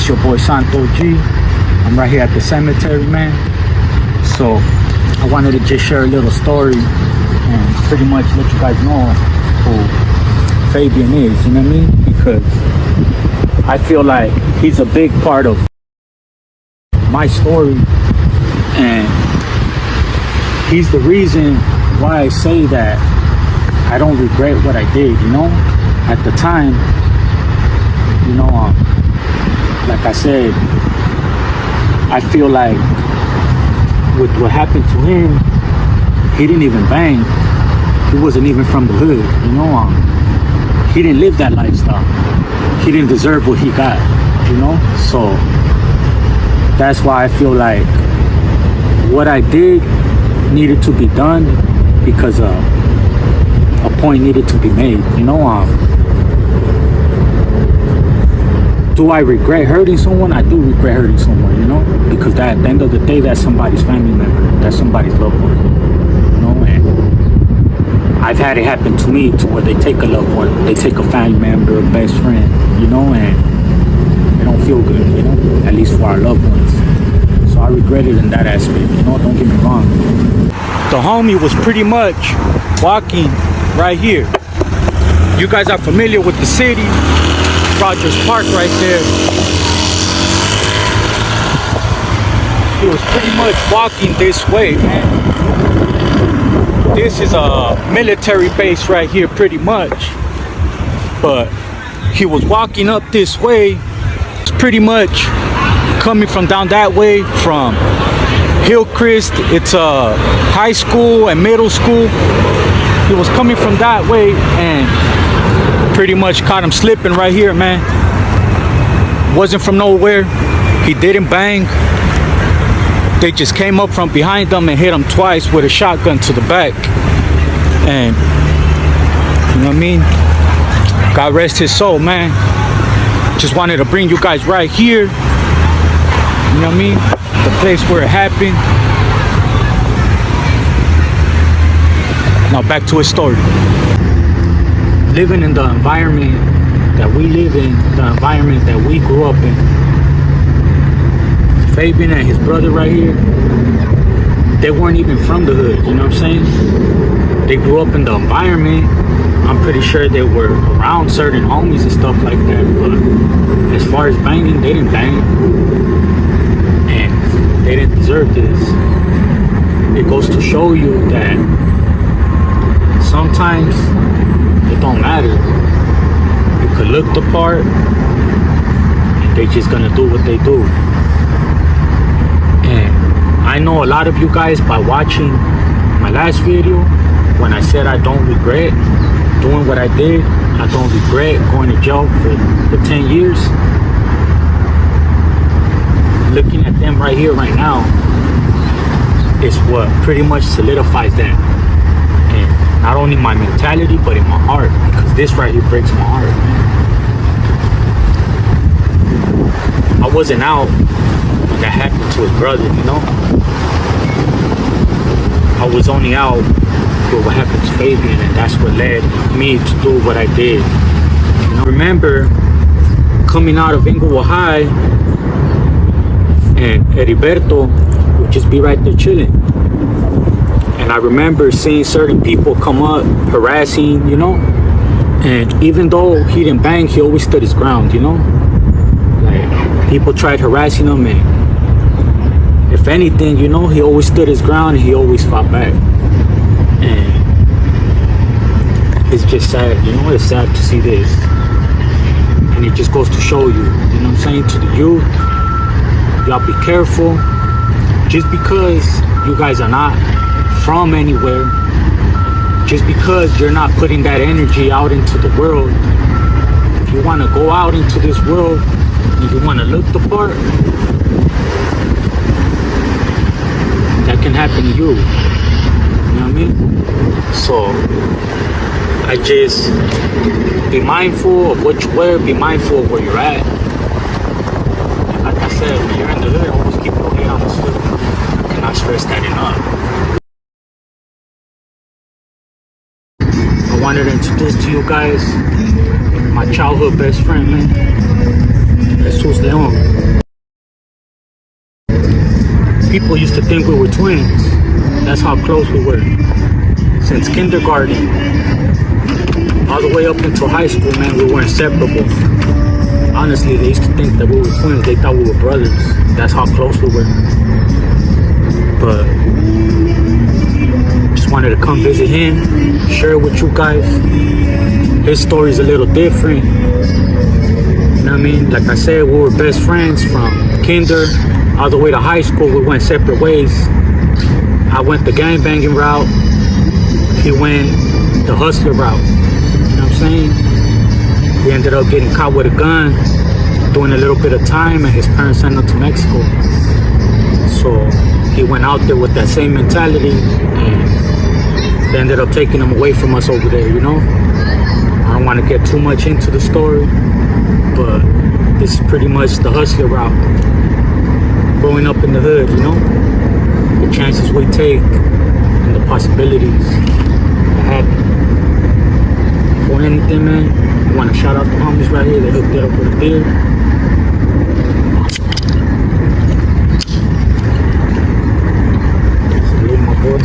It's your boy Santo G. I'm right here at the cemetery, man. So I wanted to just share a little story and pretty much let you guys know who Fabian is, you know what I mean? Because I feel like he's a big part of my story, and he's the reason why I say that I don't regret what I did, you know? At the time, you know, like I said, I feel like with what happened to him, he didn't even bang. He wasn't even from the hood, you know? He didn't live that lifestyle. He didn't deserve what he got, you know? So that's why I feel like what I did needed to be done because a point needed to be made, you know? Do I regret hurting someone? I do regret hurting someone, you know? Because at the end of the day, that's somebody's family member. That's somebody's loved one, you know? And I've had it happen to me to where they take a loved one, they take a family member, a best friend, you know? And they don't feel good, you know? At least for our loved ones. So I regret it in that aspect, you know? Don't get me wrong. The homie was pretty much walking right here. You guys are familiar with the city. Rogers Park right there. He was pretty much walking this way, man. This is a military base right here, pretty much. But he was walking up this way. It's pretty much coming from down that way from Hillcrest. It's a high school and middle school. He was coming from that way and pretty much caught him slipping right here, man. Wasn't from nowhere. He didn't bang. They just came up from behind him and hit him twice with a shotgun to the back. And you know what I mean? God rest his soul, man. Just wanted to bring you guys right here. You know what I mean? The place where it happened. Now back to his story. Living in the environment that we live in, the environment that we grew up in. Fabian and his brother right here, they weren't even from the hood, you know what I'm saying? They grew up in the environment. I'm pretty sure they were around certain homies and stuff like that, but as far as banging, they didn't bang. And they didn't deserve this. It goes to show you that sometimes it don't matter. You could look the part and they just gonna do what they do. And I know a lot of you guys, by watching my last video when I said I don't regret doing what I did, I don't regret going to jail for 10 years. Looking at them right here right now is what pretty much solidifies them. Not only my mentality, but in my heart. Because this right here breaks my heart, man. I wasn't out when that happened to his brother, you know? I was only out for what happened to Fabian, and that's what led me to do what I did. You know? Remember, coming out of Inglewood High, and Heriberto would just be right there chilling. And I remember seeing certain people come up, harassing, you know? And even though he didn't bang, he always stood his ground, you know? Like, people tried harassing him, and if anything, you know, he always stood his ground and he always fought back. And it's just sad, you know? It's sad to see this. And it just goes to show you, you know what I'm saying? To the youth, y'all be careful. Just because you guys are not from anywhere, just because you're not putting that energy out into the world, if you want to go out into this world and you want to look the part, that can happen to you. You know what I mean? So I just be mindful of what you wear, be mindful of where you're at. And like I said, when you're in the hood, always keep your head on the swivel. I cannot stress that enough. I wanted to introduce to you guys my childhood best friend, man. Jesus Leon. People used to think we were twins. That's how close we were. Since kindergarten, all the way up until high school, man, we were inseparable. Honestly, they used to think that we were twins. They thought we were brothers. That's how close we were. But just wanted to come visit him, share it with you guys. His story's a little different. You know what I mean? Like I said, we were best friends from kinder all the way to high school. We went separate ways. I went the gangbanging route. He went the hustler route. You know what I'm saying? He ended up getting caught with a gun, doing a little bit of time, and his parents sent him to Mexico. So he went out there with that same mentality, and they ended up taking him away from us over there, you know? I don't want to get too much into the story, but this is pretty much the hustler route. Growing up in the hood, you know? The chances we take and the possibilities that happen. For anything, man, I want to shout out the homies right here. They hooked it up with a beer. Salute, my boy.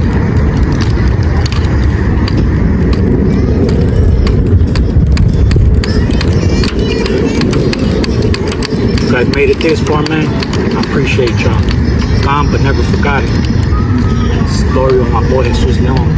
You guys made it this far, man. I appreciate y'all. Gone but never forgotten. Story of my boy Jesus Leon.